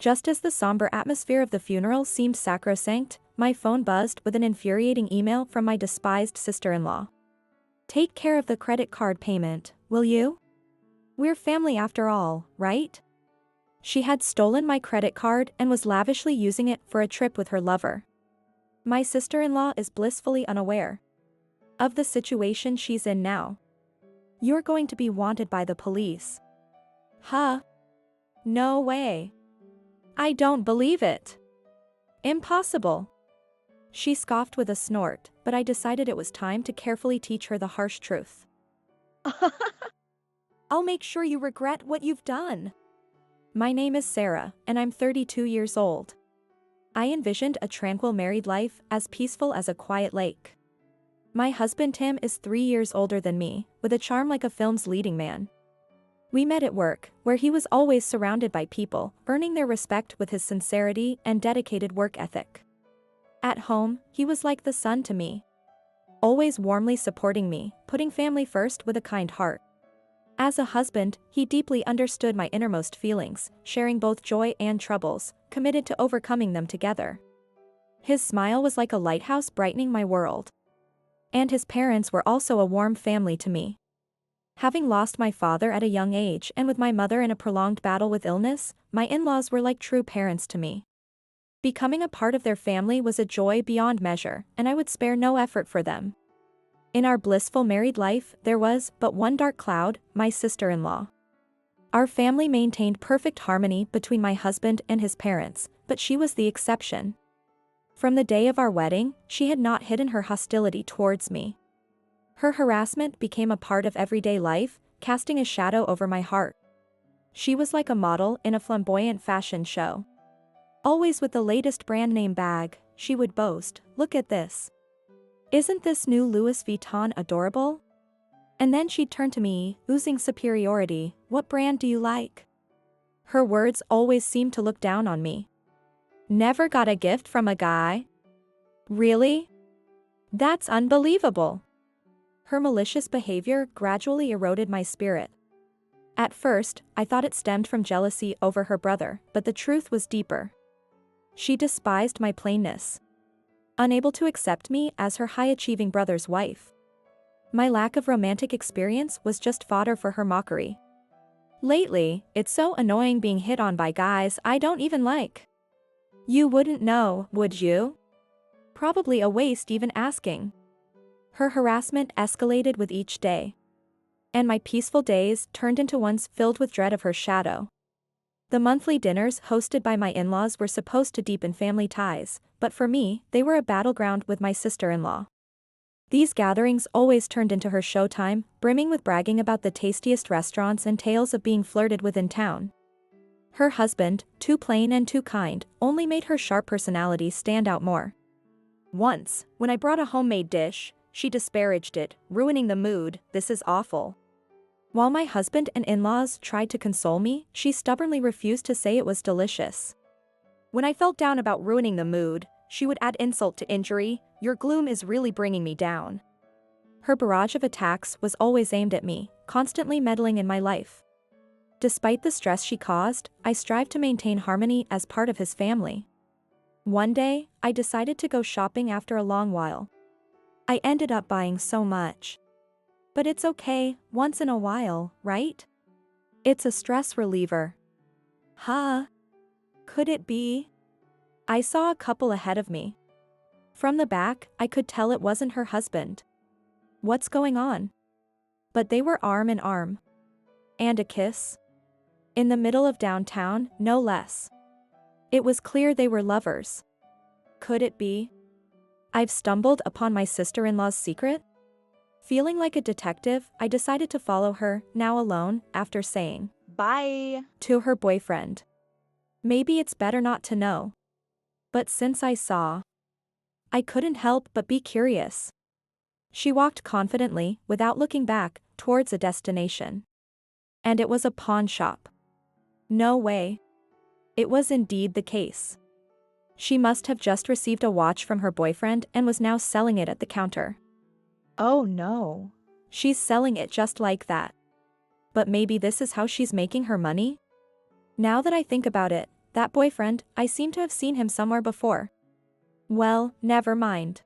Just as the somber atmosphere of the funeral seemed sacrosanct, my phone buzzed with an infuriating email from my despised sister-in-law. "Take care of the credit card payment, will you? We're family after all, right?" She had stolen my credit card and was lavishly using it for a trip with her lover. My sister-in-law is blissfully unaware of the situation she's in now. "You're going to be wanted by the police." Huh? No way. I don't believe it. Impossible. She scoffed with a snort, but I decided it was time to carefully teach her the harsh truth. "I'll make sure you regret what you've done. My name is Sarah, and I'm 32 years old. I envisioned a tranquil married life as peaceful as a quiet lake. My husband Tim is 3 years older than me, with a charm like a film's leading man. We met at work, where he was always surrounded by people, earning their respect with his sincerity and dedicated work ethic. At home, he was like the sun to me, always warmly supporting me, putting family first with a kind heart. As a husband, he deeply understood my innermost feelings, sharing both joy and troubles, committed to overcoming them together. His smile was like a lighthouse brightening my world. And his parents were also a warm family to me. Having lost my father at a young age and with my mother in a prolonged battle with illness, my in-laws were like true parents to me. Becoming a part of their family was a joy beyond measure, and I would spare no effort for them. In our blissful married life, there was but one dark cloud: my sister-in-law. Our family maintained perfect harmony between my husband and his parents, but she was the exception. From the day of our wedding, she had not hidden her hostility towards me. Her harassment became a part of everyday life, casting a shadow over my heart. She was like a model in a flamboyant fashion show. Always with the latest brand name bag, she would boast, "Look at this. Isn't this new Louis Vuitton adorable?" And then she'd turn to me, oozing superiority, "What brand do you like?" Her words always seemed to look down on me. "Never got a gift from a guy? Really? That's unbelievable." Her malicious behavior gradually eroded my spirit. At first, I thought it stemmed from jealousy over her brother, but the truth was deeper. She despised my plainness, unable to accept me as her high-achieving brother's wife. My lack of romantic experience was just fodder for her mockery. "Lately, it's so annoying being hit on by guys I don't even like." "You wouldn't know, would you? Probably a waste even asking." Her harassment escalated with each day, and my peaceful days turned into ones filled with dread of her shadow. The monthly dinners hosted by my in-laws were supposed to deepen family ties, but for me, they were a battleground with my sister-in-law. These gatherings always turned into her showtime, brimming with bragging about the tastiest restaurants and tales of being flirted with in town. Her husband, too plain and too kind, only made her sharp personality stand out more. Once, when I brought a homemade dish, she disparaged it, ruining the mood. "This is awful." While my husband and in-laws tried to console me, she stubbornly refused to say it was delicious. When I felt down about ruining the mood, she would add insult to injury, "Your gloom is really bringing me down." Her barrage of attacks was always aimed at me, constantly meddling in my life. Despite the stress she caused, I strived to maintain harmony as part of his family. One day, I decided to go shopping after a long while. I ended up buying so much. But it's okay, once in a while, right? It's a stress reliever. Huh? Could it be? I saw a couple ahead of me. From the back, I could tell it wasn't her husband. What's going on? But they were arm in arm. And a kiss? In the middle of downtown, no less. It was clear they were lovers. Could it be? I've stumbled upon my sister-in-law's secret? Feeling like a detective, I decided to follow her, now alone, after saying "bye" to her boyfriend. Maybe it's better not to know. But since I saw, I couldn't help but be curious. She walked confidently, without looking back, towards a destination. And it was a pawn shop. No way. It was indeed the case. She must have just received a watch from her boyfriend and was now selling it at the counter. Oh no. She's selling it just like that. But maybe this is how she's making her money? Now that I think about it, that boyfriend, I seem to have seen him somewhere before. Well, never mind.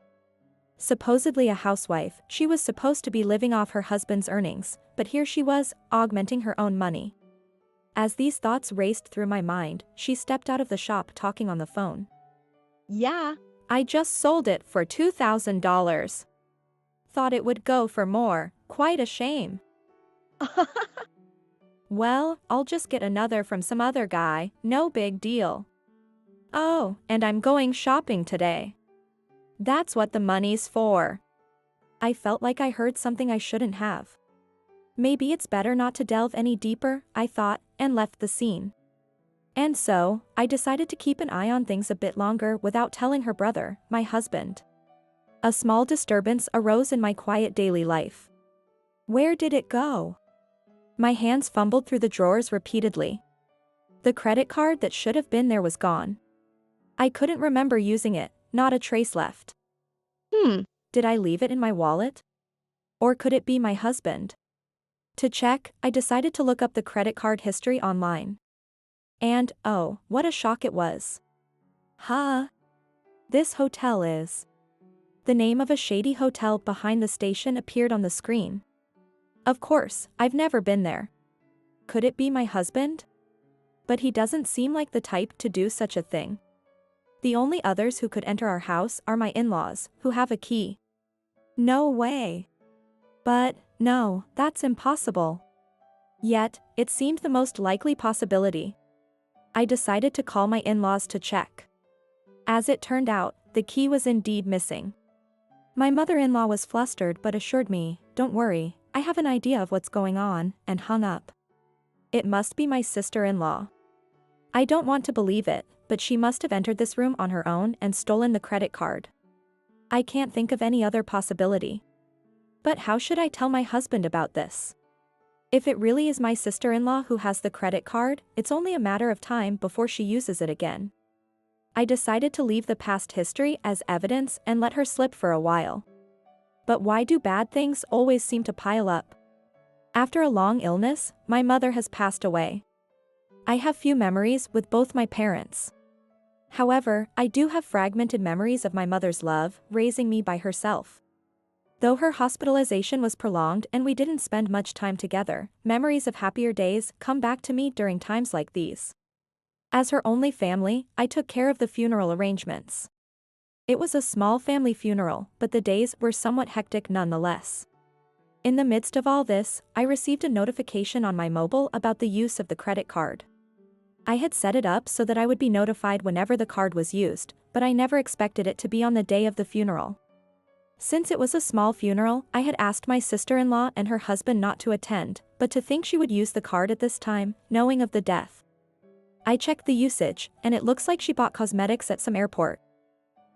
Supposedly a housewife, she was supposed to be living off her husband's earnings, but here she was, augmenting her own money. As these thoughts raced through my mind, she stepped out of the shop talking on the phone. Yeah, I just sold it for $2,000. Thought it would go for more, quite a shame. Well, I'll just get another from some other guy, no big deal. Oh, and I'm going shopping today. That's what the money's for. I felt like I heard something I shouldn't have. Maybe it's better not to delve any deeper, I thought, and left the scene. And so, I decided to keep an eye on things a bit longer without telling her brother, my husband. A small disturbance arose in my quiet daily life. Where did it go? My hands fumbled through the drawers repeatedly. The credit card that should have been there was gone. I couldn't remember using it, not a trace left. Did I leave it in my wallet? Or could it be my husband? To check, I decided to look up the credit card history online. And, oh, what a shock it was. This hotel is. The name of a shady hotel behind the station appeared on the screen. Of course, I've never been there. Could it be my husband? But he doesn't seem like the type to do such a thing. The only others who could enter our house are my in-laws, who have a key. No way. But, no, that's impossible. Yet, it seemed the most likely possibility. I decided to call my in-laws to check. As it turned out, the key was indeed missing. My mother-in-law was flustered but assured me, "Don't worry, I have an idea of what's going on," and hung up. It must be my sister-in-law. I don't want to believe it, but she must have entered this room on her own and stolen the credit card. I can't think of any other possibility. But how should I tell my husband about this? If it really is my sister-in-law who has the credit card, it's only a matter of time before she uses it again. I decided to leave the past history as evidence and let her slip for a while. But why do bad things always seem to pile up? After a long illness, my mother has passed away. I have few memories with both my parents. However, I do have fragmented memories of my mother's love, raising me by herself. Though her hospitalization was prolonged and we didn't spend much time together, memories of happier days come back to me during times like these. As her only family, I took care of the funeral arrangements. It was a small family funeral, but the days were somewhat hectic nonetheless. In the midst of all this, I received a notification on my mobile about the use of the credit card. I had set it up so that I would be notified whenever the card was used, but I never expected it to be on the day of the funeral. Since it was a small funeral, I had asked my sister-in-law and her husband not to attend, but to think she would use the card at this time, knowing of the death. I checked the usage, and it looks like she bought cosmetics at some airport.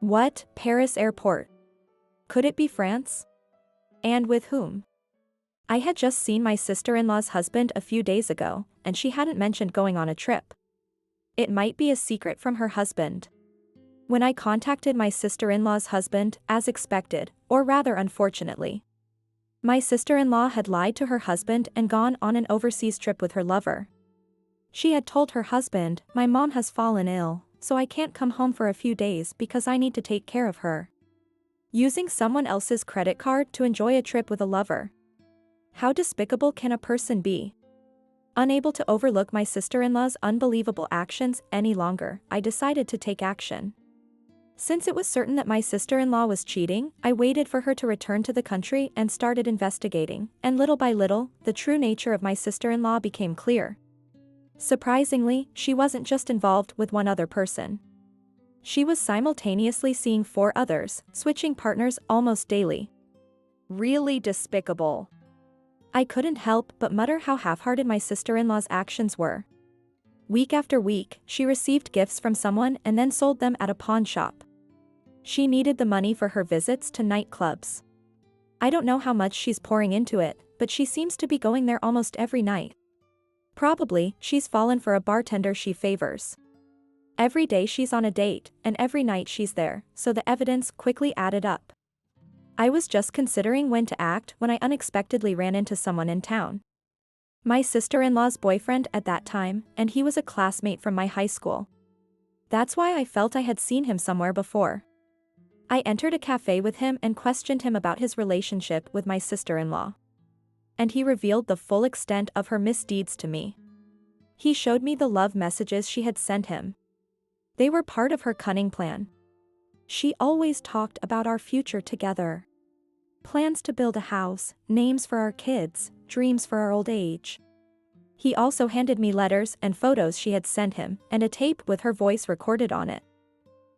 What, Paris airport? Could it be France? And with whom? I had just seen my sister-in-law's husband a few days ago, and she hadn't mentioned going on a trip. It might be a secret from her husband. When I contacted my sister-in-law's husband, as expected, or rather unfortunately, my sister-in-law had lied to her husband and gone on an overseas trip with her lover. She had told her husband, "My mom has fallen ill, so I can't come home for a few days because I need to take care of her." Using someone else's credit card to enjoy a trip with a lover. How despicable can a person be? Unable to overlook my sister-in-law's unbelievable actions any longer, I decided to take action. Since it was certain that my sister-in-law was cheating, I waited for her to return to the country and started investigating, and little by little, the true nature of my sister-in-law became clear. Surprisingly, she wasn't just involved with one other person. She was simultaneously seeing 4 others, switching partners almost daily. Really despicable. I couldn't help but mutter how half-hearted my sister-in-law's actions were. Week after week, she received gifts from someone and then sold them at a pawn shop. She needed the money for her visits to nightclubs. I don't know how much she's pouring into it, but she seems to be going there almost every night. Probably, she's fallen for a bartender she favors. Every day she's on a date, and every night she's there, so the evidence quickly added up. I was just considering when to act when I unexpectedly ran into someone in town. My sister-in-law's boyfriend at that time, and he was a classmate from my high school. That's why I felt I had seen him somewhere before. I entered a cafe with him and questioned him about his relationship with my sister-in-law. And he revealed the full extent of her misdeeds to me. He showed me the love messages she had sent him. They were part of her cunning plan. She always talked about our future together. Plans to build a house, names for our kids, dreams for our old age. He also handed me letters and photos she had sent him and a tape with her voice recorded on it.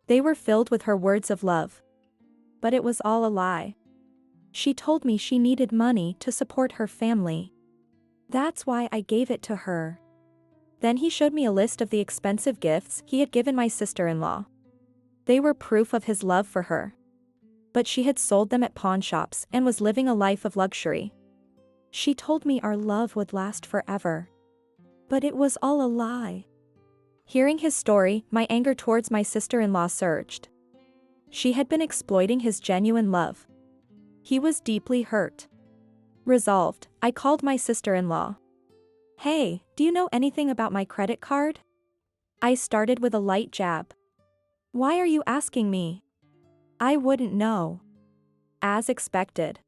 They were filled with her words of love. But it was all a lie. She told me she needed money to support her family. That's why I gave it to her. Then he showed me a list of the expensive gifts he had given my sister-in-law. They were proof of his love for her. But she had sold them at pawn shops and was living a life of luxury. She told me our love would last forever. But it was all a lie. Hearing his story, my anger towards my sister-in-law surged. She had been exploiting his genuine love. He was deeply hurt. Resolved, I called my sister-in-law. Hey, do you know anything about my credit card? I started with a light jab. Why are you asking me? I wouldn't know. As expected.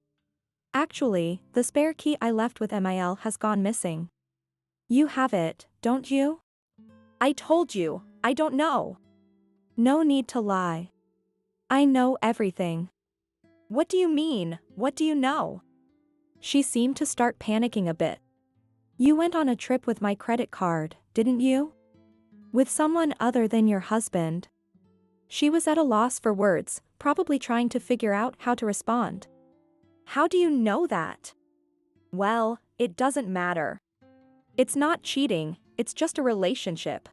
Actually, the spare key I left with Mil has gone missing. You have it, don't you? I told you, I don't know. No need to lie. I know everything. What do you mean, what do you know? She seemed to start panicking a bit. You went on a trip with my credit card, didn't you? With someone other than your husband. She was at a loss for words, probably trying to figure out how to respond. How do you know that? Well, it doesn't matter. It's not cheating, it's just a relationship.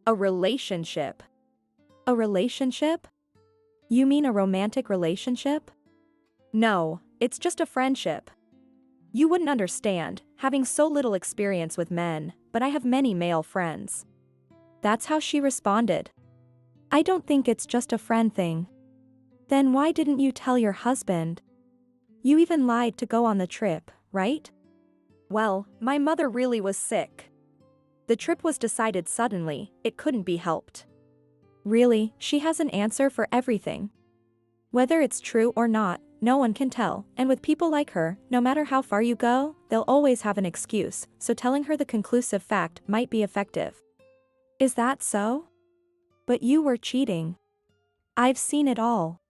A relationship. A relationship? You mean a romantic relationship? No, it's just a friendship. You wouldn't understand, having so little experience with men, but I have many male friends. That's how she responded. I don't think it's just a friend thing. Then why didn't you tell your husband? You even lied to go on the trip, right? Well, my mother really was sick. The trip was decided suddenly, it couldn't be helped. Really, she has an answer for everything. Whether it's true or not, no one can tell, and with people like her, no matter how far you go, they'll always have an excuse, so telling her the conclusive fact might be effective. Is that so? But you were cheating. I've seen it all.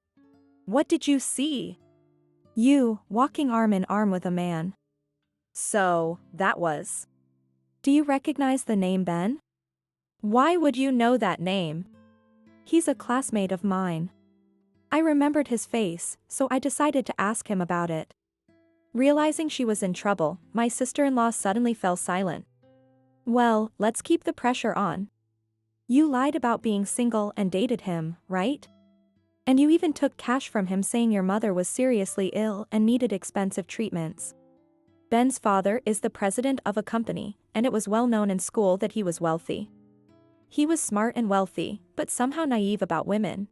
What did you see? You, walking arm in arm with a man. So, that was. Do you recognize the name Ben? Why would you know that name? He's a classmate of mine. I remembered his face, so I decided to ask him about it. Realizing she was in trouble, my sister-in-law suddenly fell silent. Well, let's keep the pressure on. You lied about being single and dated him, right? And you even took cash from him saying your mother was seriously ill and needed expensive treatments. Ben's father is the president of a company, and it was well known in school that he was wealthy. He was smart and wealthy, but somehow naive about women.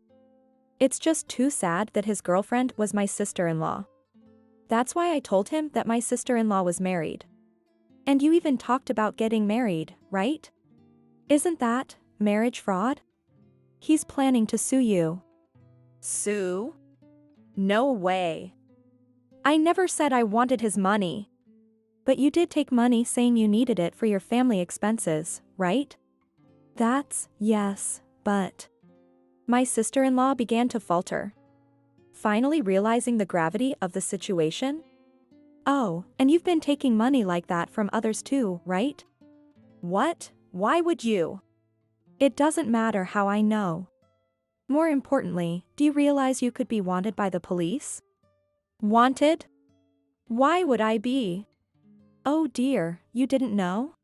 It's just too sad that his girlfriend was my sister-in-law. That's why I told him that my sister-in-law was married. And you even talked about getting married, right? Isn't that marriage fraud? He's planning to sue you. Sue? No way. I never said I wanted his money. But you did take money saying you needed it for your family expenses, right? Yes, but... My sister-in-law began to falter. Finally realizing the gravity of the situation. Oh, and you've been taking money like that from others too, right? What? Why would you? It doesn't matter how I know. More importantly, do you realize you could be wanted by the police? Wanted? Why would I be? Oh dear, you didn't know?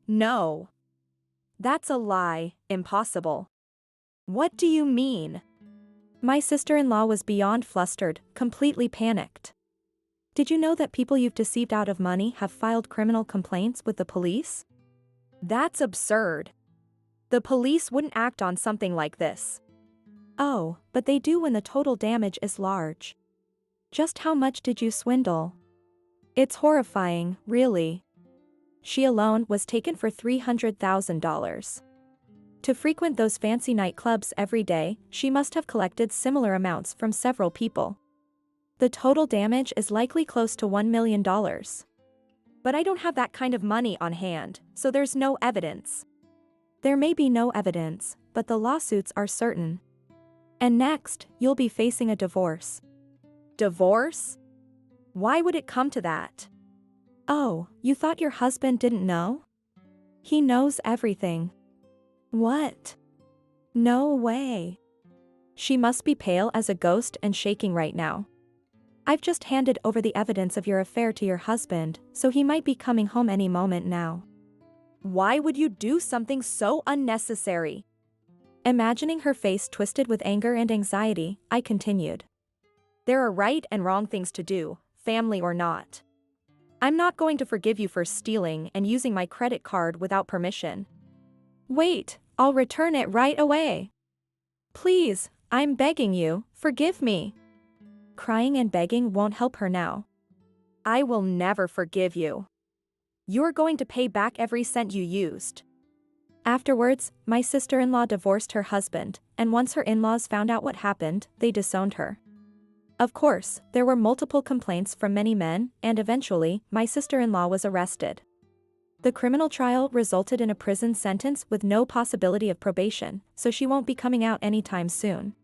No. That's a lie, impossible. What do you mean? My sister-in-law was beyond flustered, completely panicked. Did you know that people you've deceived out of money have filed criminal complaints with the police? That's absurd. The police wouldn't act on something like this. Oh, but they do when the total damage is large. Just how much did you swindle? It's horrifying, really. She alone was taken for $300,000. To frequent those fancy nightclubs every day, she must have collected similar amounts from several people. The total damage is likely close to $1 million. But I don't have that kind of money on hand, so there's no evidence. There may be no evidence, but the lawsuits are certain. And next, you'll be facing a divorce. Divorce? Why would it come to that? Oh, you thought your husband didn't know? He knows everything. What? No way. She must be pale as a ghost and shaking right now. I've just handed over the evidence of your affair to your husband, so he might be coming home any moment now. Why would you do something so unnecessary? Imagining her face twisted with anger and anxiety, I continued. There are right and wrong things to do, family or not. I'm not going to forgive you for stealing and using my credit card without permission. Wait, I'll return it right away. Please, I'm begging you, forgive me. Crying and begging won't help her now. I will never forgive you. You're going to pay back every cent you used. Afterwards, my sister-in-law divorced her husband, and once her in-laws found out what happened, they disowned her. Of course, there were multiple complaints from many men, and eventually, my sister-in-law was arrested. The criminal trial resulted in a prison sentence with no possibility of probation, so she won't be coming out anytime soon.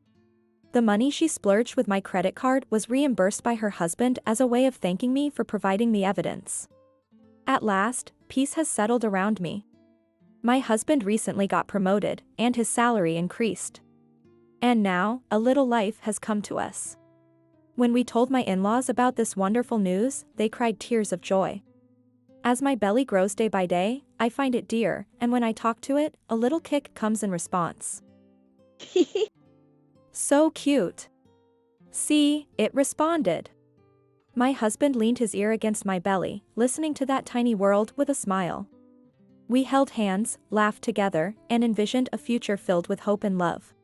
The money she splurged with my credit card was reimbursed by her husband as a way of thanking me for providing the evidence. At last, peace has settled around me. My husband recently got promoted, and his salary increased. And now, a little life has come to us. When we told my in-laws about this wonderful news, they cried tears of joy. As my belly grows day by day, I find it dear, and when I talk to it, a little kick comes in response. So cute. See, it responded. My husband leaned his ear against my belly, listening to that tiny world with a smile. We held hands, laughed together, and envisioned a future filled with hope and love.